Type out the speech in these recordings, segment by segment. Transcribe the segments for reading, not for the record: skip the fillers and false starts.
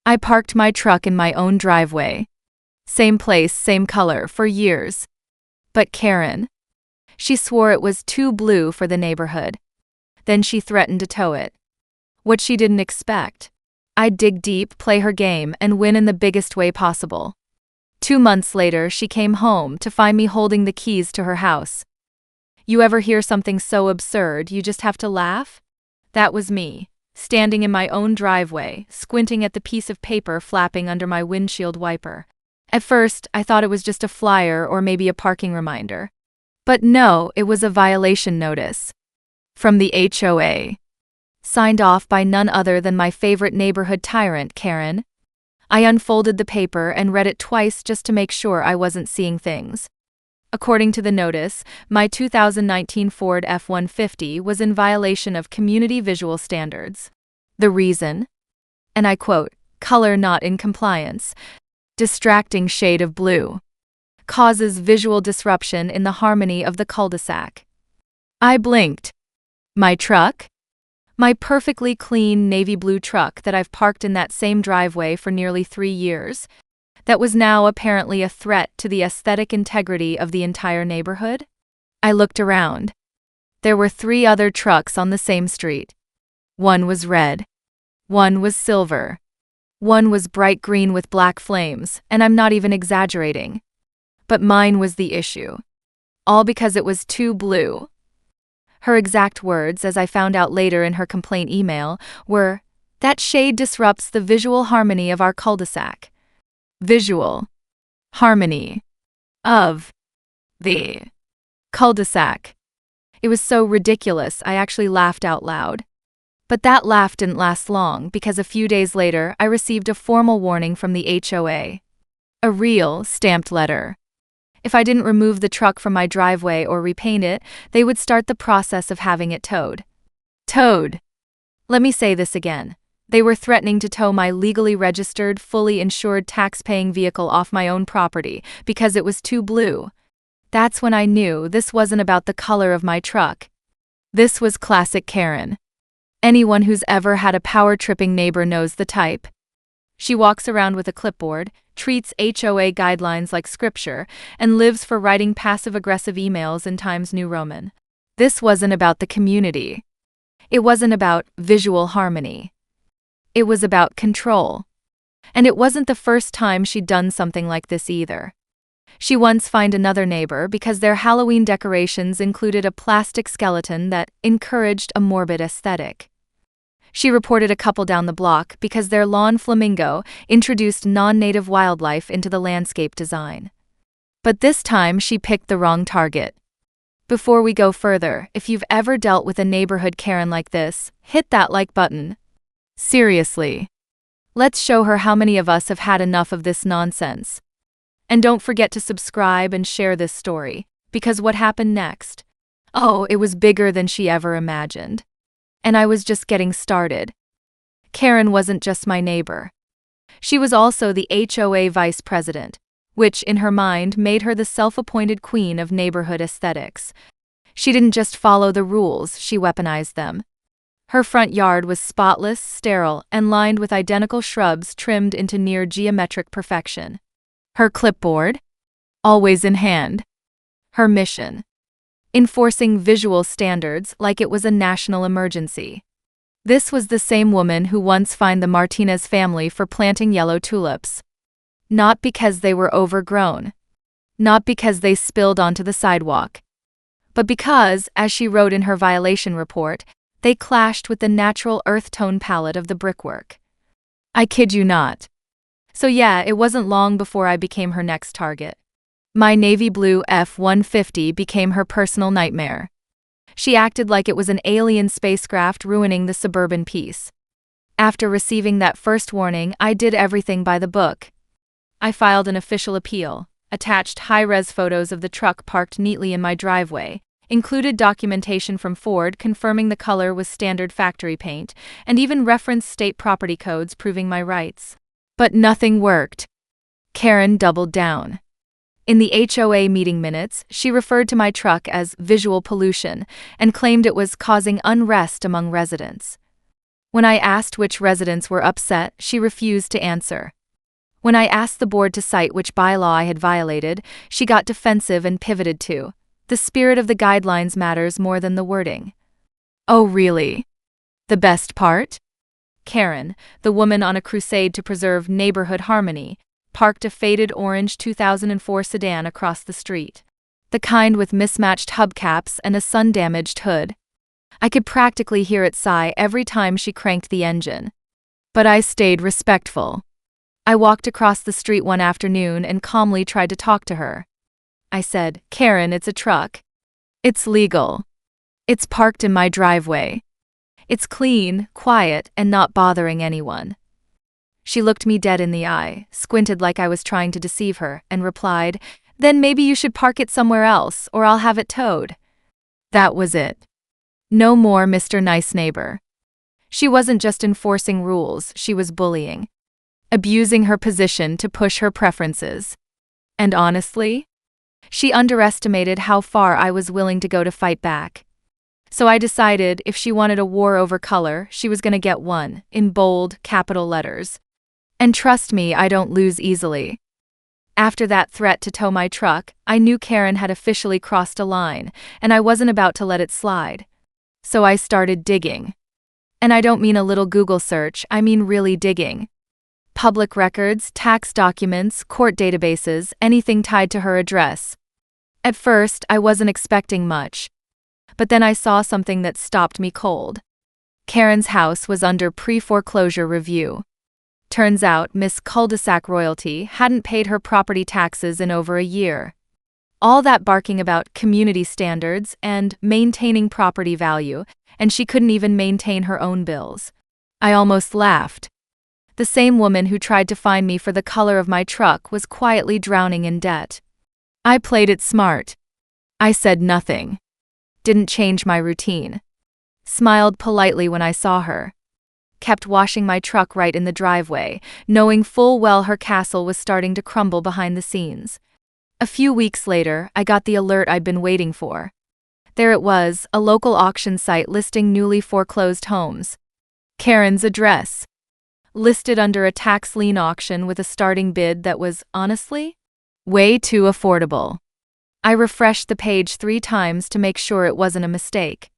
I parked my truck in my own driveway. Same place, same color, for years. But Karen, she swore it was too blue for the neighborhood. Then she threatened to tow it. What she didn't expect. I'd dig deep, play her game, and win in the biggest way possible. 2 months later, she came home to find me holding the keys to her house. You ever hear something so absurd you just have to laugh? That was me, standing in my own driveway, squinting at the piece of paper flapping under my windshield wiper. At first, I thought it was just a flyer or maybe a parking reminder. But no, it was a violation notice. From the HOA. Signed off by none other than my favorite neighborhood tyrant, Karen. I unfolded the paper and read it twice just to make sure I wasn't seeing things. According to the notice, my 2019 Ford F-150 was in violation of community visual standards. The reason? And I quote, color not in compliance. Distracting shade of blue. Causes visual disruption in the harmony of the cul-de-sac. I blinked. My truck? My perfectly clean navy blue truck that I've parked in that same driveway for nearly 3 years, that was now apparently a threat to the aesthetic integrity of the entire neighborhood? I looked around. There were 3 other trucks on the same street. One was red. One was silver. One was bright green with black flames, and I'm not even exaggerating. But mine was the issue. All because it was too blue. Her exact words, as I found out later in her complaint email, were, "That shade disrupts the visual harmony of our cul-de-sac." Visual harmony of the cul-de-sac. It was so ridiculous I actually laughed out loud. But that laugh didn't last long because a few days later I received a formal warning from the HOA. A real, stamped letter. If I didn't remove the truck from my driveway or repaint it, they would start the process of having it towed. Towed. Let me say this again. They were threatening to tow my legally registered, fully insured tax-paying vehicle off my own property because it was too blue. That's when I knew this wasn't about the color of my truck. This was classic Karen. Anyone who's ever had a power-tripping neighbor knows the type. She walks around with a clipboard, treats HOA guidelines like scripture, and lives for writing passive-aggressive emails in Times New Roman. This wasn't about the community. It wasn't about visual harmony. It was about control. And it wasn't the first time she'd done something like this either. She once fined another neighbor because their Halloween decorations included a plastic skeleton that encouraged a morbid aesthetic. She reported a couple down the block because their lawn flamingo introduced non-native wildlife into the landscape design. But this time she picked the wrong target. Before we go further, if you've ever dealt with a neighborhood Karen like this, hit that like button. Seriously. Let's show her how many of us have had enough of this nonsense. And don't forget to subscribe and share this story, because what happened next? Oh, it was bigger than she ever imagined. And I was just getting started. Karen wasn't just my neighbor. She was also the HOA vice president, which in her mind made her the self-appointed queen of neighborhood aesthetics. She didn't just follow the rules, she weaponized them. Her front yard was spotless, sterile, and lined with identical shrubs trimmed into near geometric perfection. Her clipboard? Always in hand. Her mission? Enforcing visual standards like it was a national emergency. This was the same woman who once fined the Martinez family for planting yellow tulips. Not because they were overgrown. Not because they spilled onto the sidewalk. But because, as she wrote in her violation report, they clashed with the natural earth tone palette of the brickwork. I kid you not. So yeah, it wasn't long before I became her next target. My navy blue F-150 became her personal nightmare. She acted like it was an alien spacecraft ruining the suburban peace. After receiving that first warning, I did everything by the book. I filed an official appeal, attached high-res photos of the truck parked neatly in my driveway, included documentation from Ford confirming the color was standard factory paint, and even referenced state property codes proving my rights. But nothing worked. Karen doubled down. In the HOA meeting minutes, she referred to my truck as visual pollution and claimed it was causing unrest among residents. When I asked which residents were upset, she refused to answer. When I asked the board to cite which bylaw I had violated, she got defensive and pivoted to, "The spirit of the guidelines matters more than the wording." Oh really? The best part? Karen, the woman on a crusade to preserve neighborhood harmony, parked a faded orange 2004 sedan across the street. The kind with mismatched hubcaps and a sun-damaged hood. I could practically hear it sigh every time she cranked the engine. But I stayed respectful. I walked across the street one afternoon and calmly tried to talk to her. I said, "Karen, it's a truck. It's legal. It's parked in my driveway. It's clean, quiet, and not bothering anyone." She looked me dead in the eye, squinted like I was trying to deceive her, and replied, "Then maybe you should park it somewhere else, or I'll have it towed." That was it. No more Mr. Nice Neighbor. She wasn't just enforcing rules, she was bullying. Abusing her position to push her preferences. And honestly, she underestimated how far I was willing to go to fight back. So I decided if she wanted a war over color, she was gonna get one, in bold, capital letters. And trust me, I don't lose easily. After that threat to tow my truck, I knew Karen had officially crossed a line, and I wasn't about to let it slide. So I started digging. And I don't mean a little Google search, I mean really digging. Public records, tax documents, court databases, anything tied to her address. At first, I wasn't expecting much. But then I saw something that stopped me cold. Karen's house was under pre-foreclosure review. Turns out Miss Cul-de-sac royalty hadn't paid her property taxes in over a year. All that barking about community standards and maintaining property value, and she couldn't even maintain her own bills. I almost laughed. The same woman who tried to fine me for the color of my truck was quietly drowning in debt. I played it smart. I said nothing. Didn't change my routine. Smiled politely when I saw her. Kept washing my truck right in the driveway, knowing full well her castle was starting to crumble behind the scenes. A few weeks later, I got the alert I'd been waiting for. There it was, a local auction site listing newly foreclosed homes. Karen's address. Listed under a tax lien auction with a starting bid that was, honestly, way too affordable. I refreshed the page 3 times to make sure it wasn't a mistake.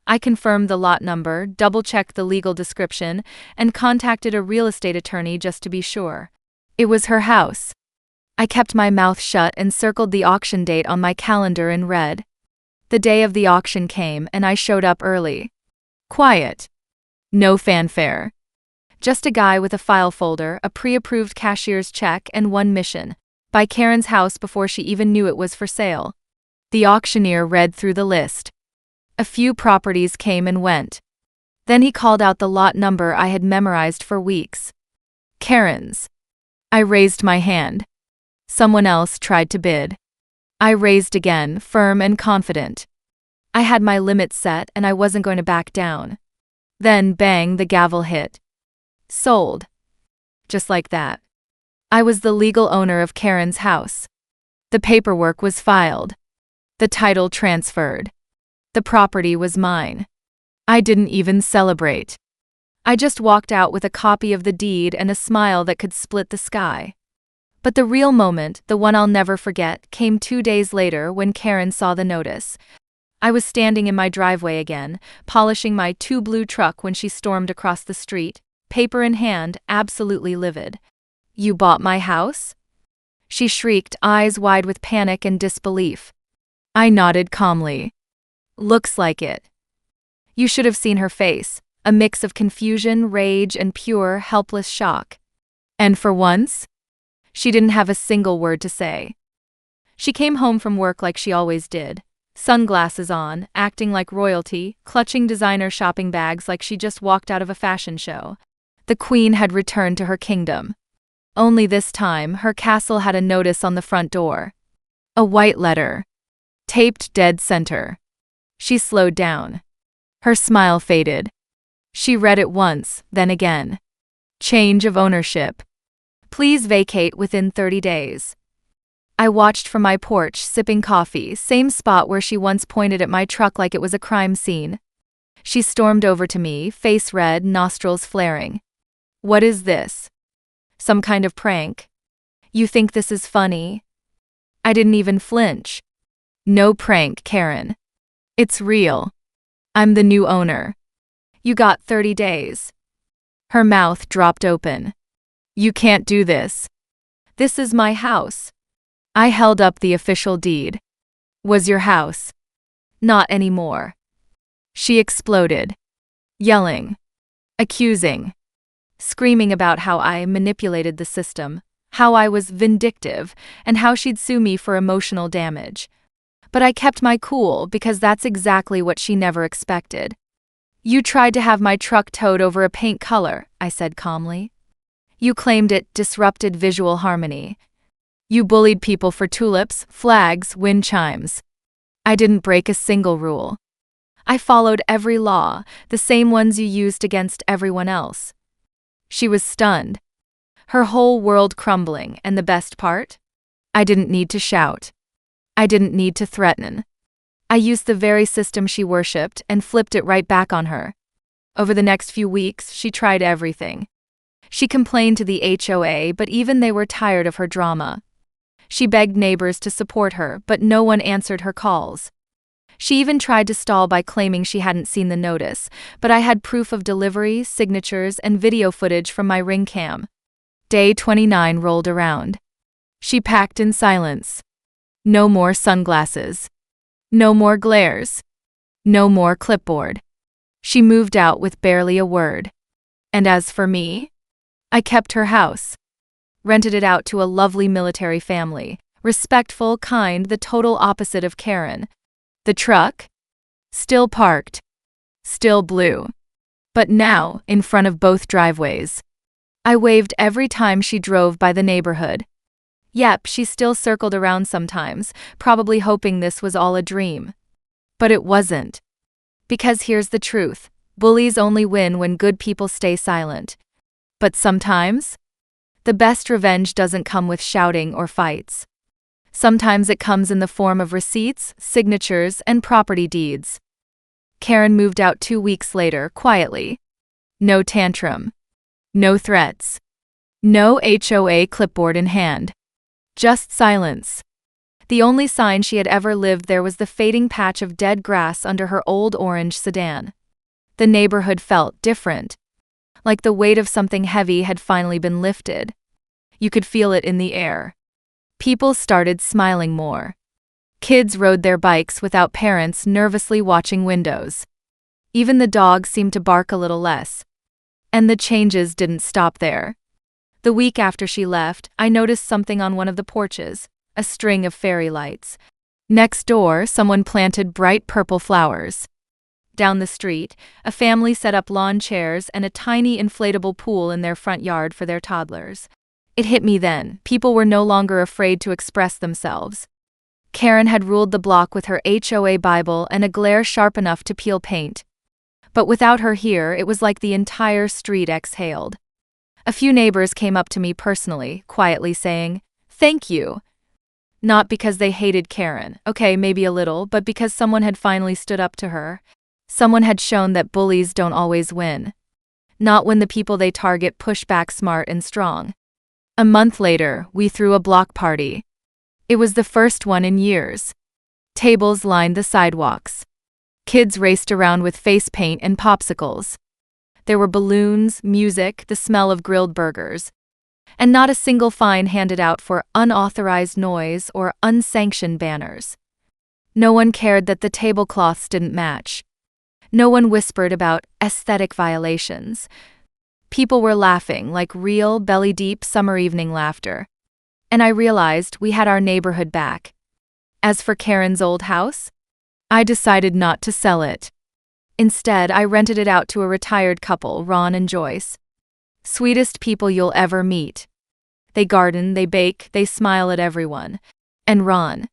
I confirmed the lot number, double-checked the legal description, and contacted a real estate attorney just to be sure. It was her house. I kept my mouth shut and circled the auction date on my calendar in red. The day of the auction came and I showed up early. Quiet. No fanfare. Just a guy with a file folder, a pre-approved cashier's check, and one mission: buy Karen's house before she even knew it was for sale. The auctioneer read through the list. A few properties came and went. Then he called out the lot number I had memorized for weeks. Karen's. I raised my hand. Someone else tried to bid. I raised again, firm and confident. I had my limit set and I wasn't going to back down. Then bang, the gavel hit. Sold. Just like that. I was the legal owner of Karen's house. The paperwork was filed. The title transferred. The property was mine. I didn't even celebrate. I just walked out with a copy of the deed and a smile that could split the sky. But the real moment, the one I'll never forget, came 2 days later when Karen saw the notice. I was standing in my driveway again, polishing my 2 blue truck when she stormed across the street, paper in hand, absolutely livid. "You bought my house?" She shrieked, eyes wide with panic and disbelief. I nodded calmly. "Looks like it." You should have seen her face, a mix of confusion, rage, and pure, helpless shock. And for once, she didn't have a single word to say. She came home from work like she always did, sunglasses on, acting like royalty, clutching designer shopping bags like she just walked out of a fashion show. The queen had returned to her kingdom. Only this time, her castle had a notice on the front door. A white letter. Taped dead center. She slowed down. Her smile faded. She read it once, then again. Change of ownership. Please vacate within 30 days. I watched from my porch, sipping coffee, same spot where she once pointed at my truck like it was a crime scene. She stormed over to me, face red, nostrils flaring. What is this? Some kind of prank? You think this is funny? I didn't even flinch. No prank, Karen. It's real. I'm the new owner. You got 30 days. Her mouth dropped open. You can't do this. This is my house. I held up the official deed. Was your house? Not anymore. She exploded. Yelling. Accusing. Screaming about how I manipulated the system, how I was vindictive, and how she'd sue me for emotional damage. But I kept my cool because that's exactly what she never expected. You tried to have my truck towed over a paint color, I said calmly. You claimed it disrupted visual harmony. You bullied people for tulips, flags, wind chimes. I didn't break a single rule. I followed every law, the same ones you used against everyone else. She was stunned. Her whole world crumbling, and the best part? I didn't need to shout. I didn't need to threaten. I used the very system she worshipped and flipped it right back on her. Over the next few weeks, she tried everything. She complained to the HOA, but even they were tired of her drama. She begged neighbors to support her, but no one answered her calls. She even tried to stall by claiming she hadn't seen the notice, but I had proof of delivery, signatures, and video footage from my Ring cam. Day 29 rolled around. She packed in silence. No more sunglasses. No more glares. No more clipboard. She moved out with barely a word. And as for me, I kept her house. Rented it out to a lovely military family, respectful, kind, the total opposite of Karen. The truck? Still parked. Still blue. But now, in front of both driveways. I waved every time she drove by the neighborhood. Yep, she still circled around sometimes, probably hoping this was all a dream. But it wasn't. Because here's the truth, bullies only win when good people stay silent. But sometimes, the best revenge doesn't come with shouting or fights. Sometimes it comes in the form of receipts, signatures, and property deeds. Karen moved out 2 weeks later, quietly. No tantrum. No threats. No HOA clipboard in hand. Just silence. The only sign she had ever lived there was the fading patch of dead grass under her old orange sedan. The neighborhood felt different. Like the weight of something heavy had finally been lifted. You could feel it in the air. People started smiling more. Kids rode their bikes without parents nervously watching windows. Even the dogs seemed to bark a little less. And the changes didn't stop there. The week after she left, I noticed something on one of the porches, a string of fairy lights. Next door, someone planted bright purple flowers. Down the street, a family set up lawn chairs and a tiny inflatable pool in their front yard for their toddlers. It hit me then, people were no longer afraid to express themselves. Karen had ruled the block with her HOA Bible and a glare sharp enough to peel paint. But without her here, it was like the entire street exhaled. A few neighbors came up to me personally, quietly saying, "Thank you." Not because they hated Karen, okay, maybe a little, but because someone had finally stood up to her. Someone had shown that bullies don't always win. Not when the people they target push back smart and strong. A month later, we threw a block party. It was the first one in years. Tables lined the sidewalks. Kids raced around with face paint and popsicles. There were balloons, music, the smell of grilled burgers. And not a single fine handed out for unauthorized noise or unsanctioned banners. No one cared that the tablecloths didn't match. No one whispered about aesthetic violations. People were laughing like real, belly-deep summer evening laughter. And I realized we had our neighborhood back. As for Karen's old house, I decided not to sell it. Instead, I rented it out to a retired couple, Ron and Joyce. Sweetest people you'll ever meet. They garden, they bake, they smile at everyone. And Ron.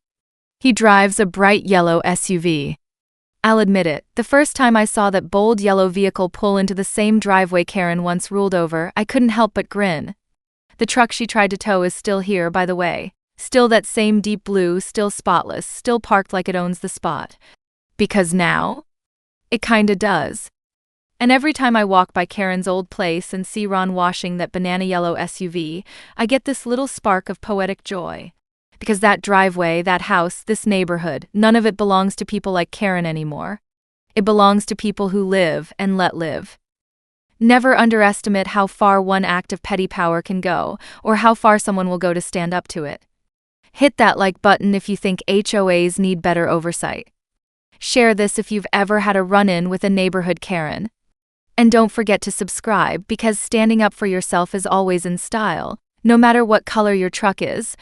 He drives a bright yellow SUV. I'll admit it, the first time I saw that bold yellow vehicle pull into the same driveway Karen once ruled over, I couldn't help but grin. The truck she tried to tow is still here, by the way. Still that same deep blue, still spotless, still parked like it owns the spot. Because now, It kinda does. And every time I walk by Karen's old place and see Ron washing that banana yellow SUV, I get this little spark of poetic joy. Because that driveway, that house, this neighborhood, none of it belongs to people like Karen anymore. It belongs to people who live and let live. Never underestimate how far one act of petty power can go, or how far someone will go to stand up to it. Hit that like button if you think HOAs need better oversight. Share this if you've ever had a run-in with a neighborhood Karen. And don't forget to subscribe because standing up for yourself is always in style, no matter what color your truck is.